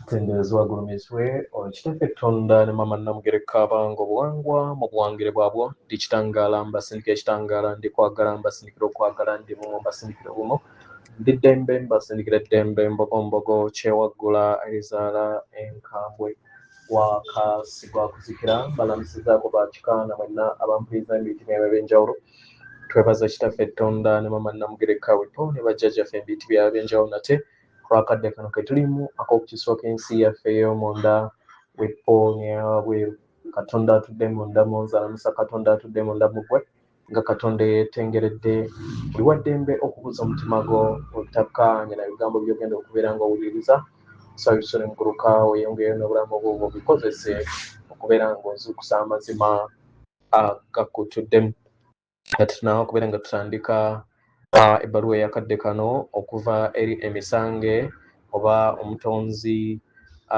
Tendezwa gulumizwe Kitaffe Katonda ne Maama Namugereka abanga obuwangwa mu buwangire bwabwo ndi kitangaala mbasindika ekitangaala ndi kwagala mbasindikira okwagala ndi bumu mbasindikira bumu ndi ddembe mbasindikira ddembe mbogombogo kyewaggula erizaala enkambwe wakasigwa kuzikira mbalamusizaako bakikaana mwenna abampuliriza emiyitirivu ebyenjawulo twebaza Kitaffe Katonda ne Maama Namugereka wepo ne bajjajjaffe emiyitirivu ebyenjawulo nate twakadde kano ketulimu ak'okukisooka ensi yaffe ey'omunda wepo nyabweru Katonda atudde munda munzalamusa Katonda atudde munda mugwe nga Katonda yeetengeredde buli waddembe okubuuza omutima gwo obutakkaanya na bigambo by'ogenda okubeera nga owuliriza nsaba bisole muguluka weyongeyo n'obulamu bwo bikozese okubeera nga ozuukusa amazima agakutuddemu kati tunaawe okubeera nga tutandika ebbaluwa eyakadde kano okuva eri emisange oba omutonzi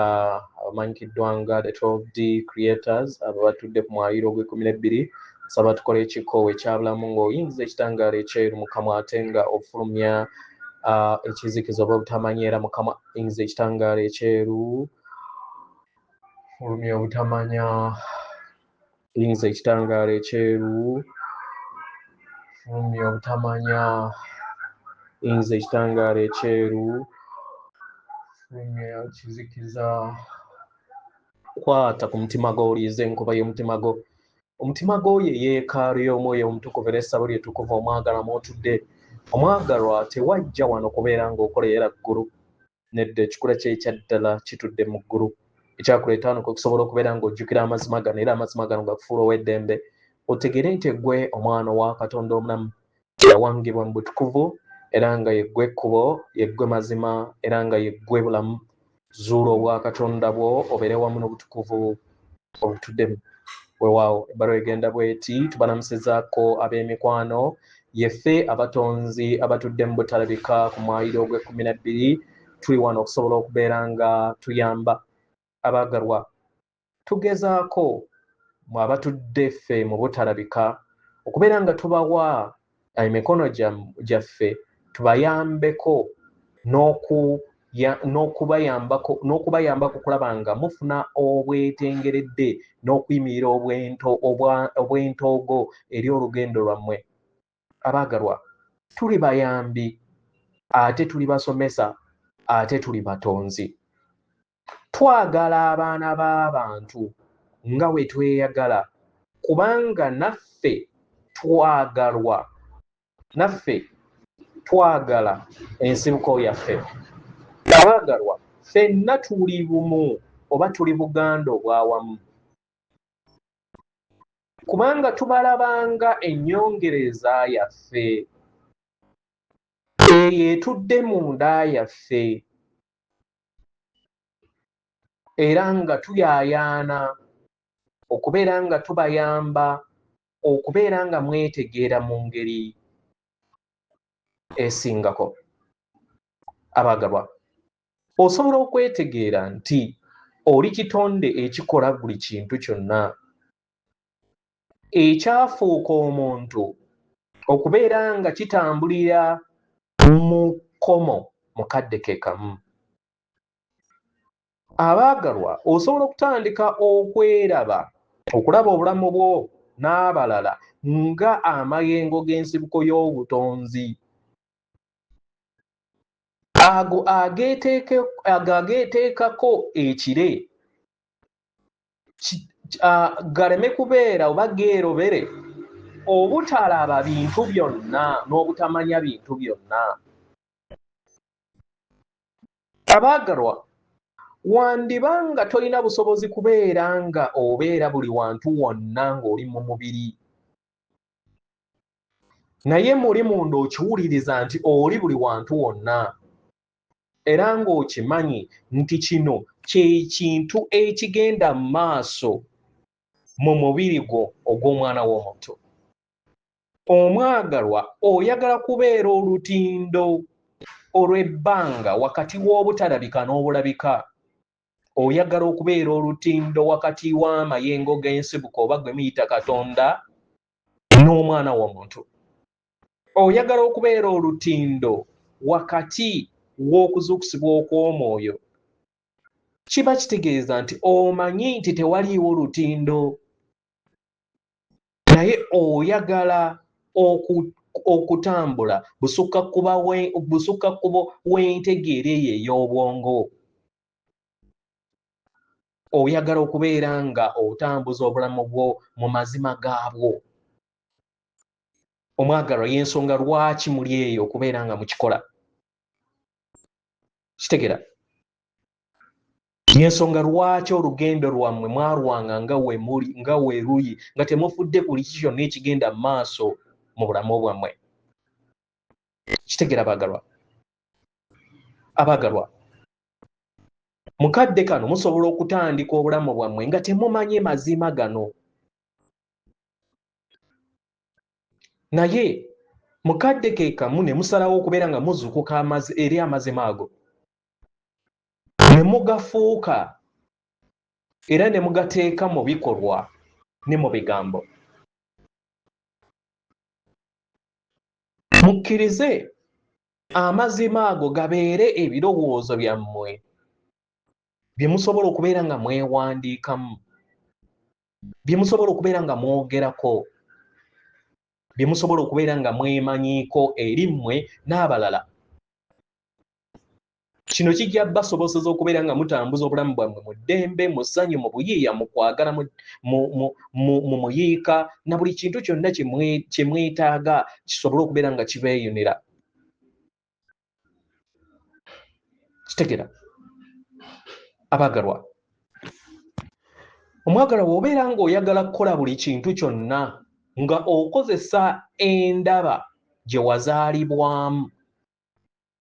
abamanyikiddwa nga the 12D creators abo batudde ku mwaliiro ogw'12 saba tukole ekikoowe ekyabulamu ng'oyingiza ekitangaala ekyeru mukama ate nga ofulumya ekizikiza oba obutamanya era mukama yingiza ekitangaala ekyeru fulumya obutamanya yingiza ekitangaala ekyeru fulumya obutamanya yingiza ekitangaala ekyeru fulumya kizikiza kwata ku mutima gwo oliiza enkuba y'omutima gwo omutima gwo ye yeekaalu y'omwoyo omutukuvu era essabo lyetukuvu omwagalwa mw'otudde omwagalwa tewajja wano kubeera ng'okoleera ggulu nedda ekikula kye ekyaddala kitudde mu ggulu ekyakuleeta wano kusobola okubeera ng'ojjukira amazima gano era amazima gano gakufuula ow'eddembe otegere nti eggwe omwana wa Katonda omulamu yawangibwa mu butukuvu era nga yeggwe ekkubo yeggwe mazima era nga yeggwe bulamu zuula obwa Katonda bwo obeere wamu n'obutukuvu obutuddemu weewaawo ebbaluwa egenda bw'eti tubalamusizaako ab'emikwano yeffe abatonzi abatudde mu butalabika ku mwaliiro ogw'12 tuli wano okusobola okubeera nga tuyamba abaagalwa tugezaako mu abatudde ffe mu butalabika okubeera nga tubawa emikono gyaffe tubayambeko n'okubayambako kulaba nga mufuna obwetengeredde n'okuyimirira obwentoogo eri olugendo lwammwe abaagalwa tuli bayambi ate tuli basomesa ate tuli batonzi twagala abaana b'abantu nga bwe tweyagala kubanga naffe twagalwa naffe twagala ensibuko yaffe abaagalwa ffenna tuli bumu oba tuli buganda obwawamu kubanga tubalabanga ennyongereza yaffe eyo etudde munda yaffe era nga tuyaayaana okubeera nga tubayamba okubeera nga mwetegeera mu ngeri esingako abaagalwa osobola okwetegeera nti oli kitonde ekikola buli kintu kyonna ekyafuuka omuntu okubeera nga kitambulira mu kkomo mukadde ke kamu abaagalwa osobola okutandika okweraba okulaba obulamu bwo n'abalala nga amayengo g'ensibuko y'obutonzi ago ageeteekako ekire galeme kubeera oba geerobere obutalaba bintu byonna n'obutamanya bintu byonna abaagalwa wandiba nga tolina busobozi kubeera nga obeera buli wantu wonna ng'oli mu mubiri naye muli munda okiwuliriza nti oli buli wantu wonna era ng'okimanyi nti kino kyekintu ekigenda mu maaso mu mubiri gwo ogw'omwana w'omuntu omwagalwa oyagala kubeera olutindo olw'ebbanga wakati w'obutalabika n'obulabika oyagala okubeera olutindo wakati w'amayengo g'ensibuko oba gwe muyita Katonda n'omwana w'omuntu oyagala okubeera olutindo wakati w'okuzuukusibwa okw'omwoyo kiba kitegeeza nti omanyi nti tewaliiwo lutindo naye oyagala okutambula busukka kkubo w'entegeera eyo ey'obwongo. Oyagala okubeera nga otambuza obulamu bwo mu mazima gaabwo. Omwagalwa y'ensonga lwaki muli eyo okubeera nga mukikola. Kitegeera? Y'ensonga lwaki olugendo lwammwe mwalwanga nga we luli nga temufudde buli kiki kyonna ekigenda mu maaso mu bulamu bwammwe. Kitegeera abaagalwa? Abaagalwa, mu kadde kano musobola okutandika obulamu bwammwe nga temumanye mazima gano. Naye mu kadde ke kamu ne musalawo okubeera nga muzuukuka eri amazima ago, ne mugafuuka era ne mugateeka mu bikolwa ne mu bigambo. Mukkirize amazima ago gabeere ebirowoozo byammwe bye musobola okubeera nga mwewandiikamu, bye musobola okubeera nga mwogerako, bye musobola okubeera nga mwemanyiiko eri mmwe n'abalala. Kino kijja basobozesa okubeera nga mutambuza obulamu bwammwe mu ddembe, mu ssanyu, mu buyiiya, mu kwagala, mu muyiika na buli kintu kyonna kye mwetaaga kisobole okubeera nga kibeeyunira. Kitegeera? Abaagalwa, omwagalwa bw'obeera ng'oyagala kukola buli kintu kyonna nga okozesa endaba gye wazaalibwamu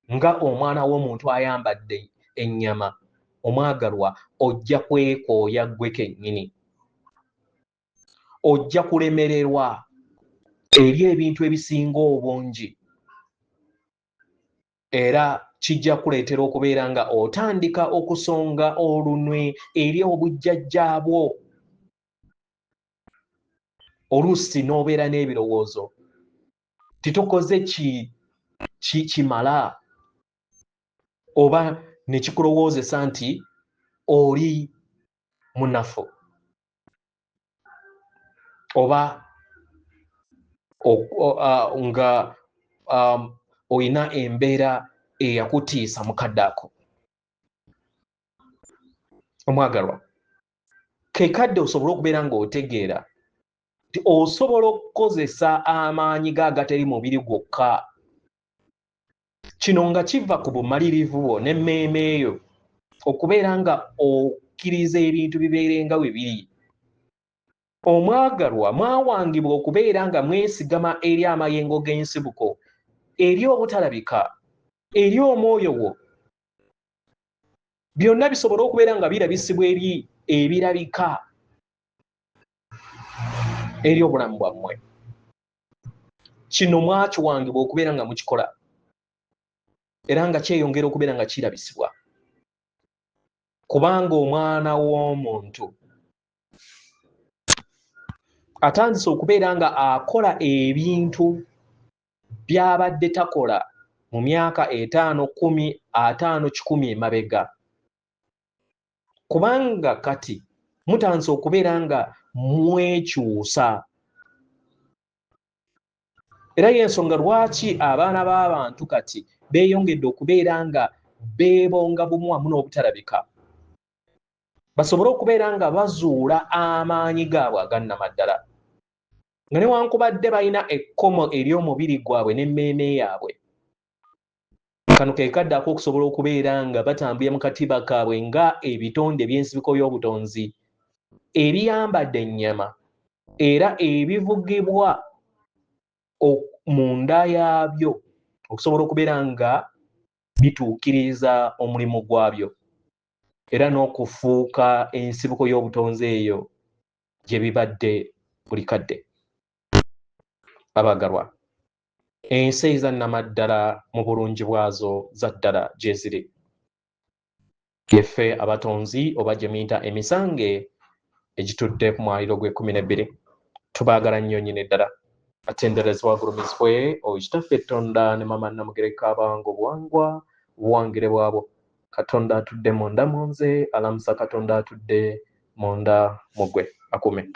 nga omwana w'omuntu ayambadde ennyama, omwagalwa ojja kwekooya ggwe kennyini. Ojja kulemererwa eri ebintu ebisinga obungi era kijja kuleetera okubeera nga otandika okusonga olunwe eri obujjajjaabwo. Oluusi n'obeera n'ebirowoozo titukoze kimala oba ne kikulowoozesa nti oli munafu oba nga oyina embeera eyakutiisa mu kadde ako. Omwagalwa, ke kadde osobole okubeera ng'otegeera nti osobola okukozesa amaanyi go agatali mubiri gwokka. Kino nga kiva ku bumalirivu bwo n'emmeeme eyo okubeera nga okkiriza ebintu bibeere nga we biri. Omwagalwa, mwawangibwa okubeera nga mwesigama eri amayengo g'ensibuko, eri obutalabika, eri omwoyo gwo. Byonna bisobole okubeera nga birabisibwa eri ebirabika eri obulamu bwammwe. Kino mwakiwangibwa okubeera nga mukikola era nga kyeyongera okubeera nga kirabisibwa. Kubanga omwana w'omuntu atandise okubeera nga akola ebintu by'abadde takola mu myaka 5, 10, 50, 100 emabega. Kubanga kati mutandise okubeera nga mwekyusa. Era y'ensonga lwaki abaana b'abantu kati beeyongedde okubeera nga beebonga bumu wamu n'obutalabika, basobole okubeera nga bazuula amaanyi gaabwe agannamaddala, nga newankubadde balina ekkomo ery'omubiri gwabwe n'emmeeme yaabwe. Kano ke kadde ak'okusobola okubeera nga batambulira mu katiba kaabwe nga ebitonde by'ensibiko y'obutonzi ebiyambadde ennyama era ebivugibwa mu nda yaabyo okusobola okubeera nga bituukiriza omulimu gwabyo era n'okufuuka ensibuko y'obutonzi eyo gye bibadde buli kadde. Abaagalwa, ensi ezannamaddala mu bulungi bwazo za ddala gye ziri. Yeffe abatonzi oba gye muyita emisange egitudde ku mwaliro gw'12 tubaagala nnyo nnyini ddala. Atenderezebwa agulumizibwe Kitaffe Tonda ne Maama Namugereka Abange Obuwangwa buwangire bwabwo. katonda atudde munda mu nze, alamusa katonda atudde munda mu gwe. Akume.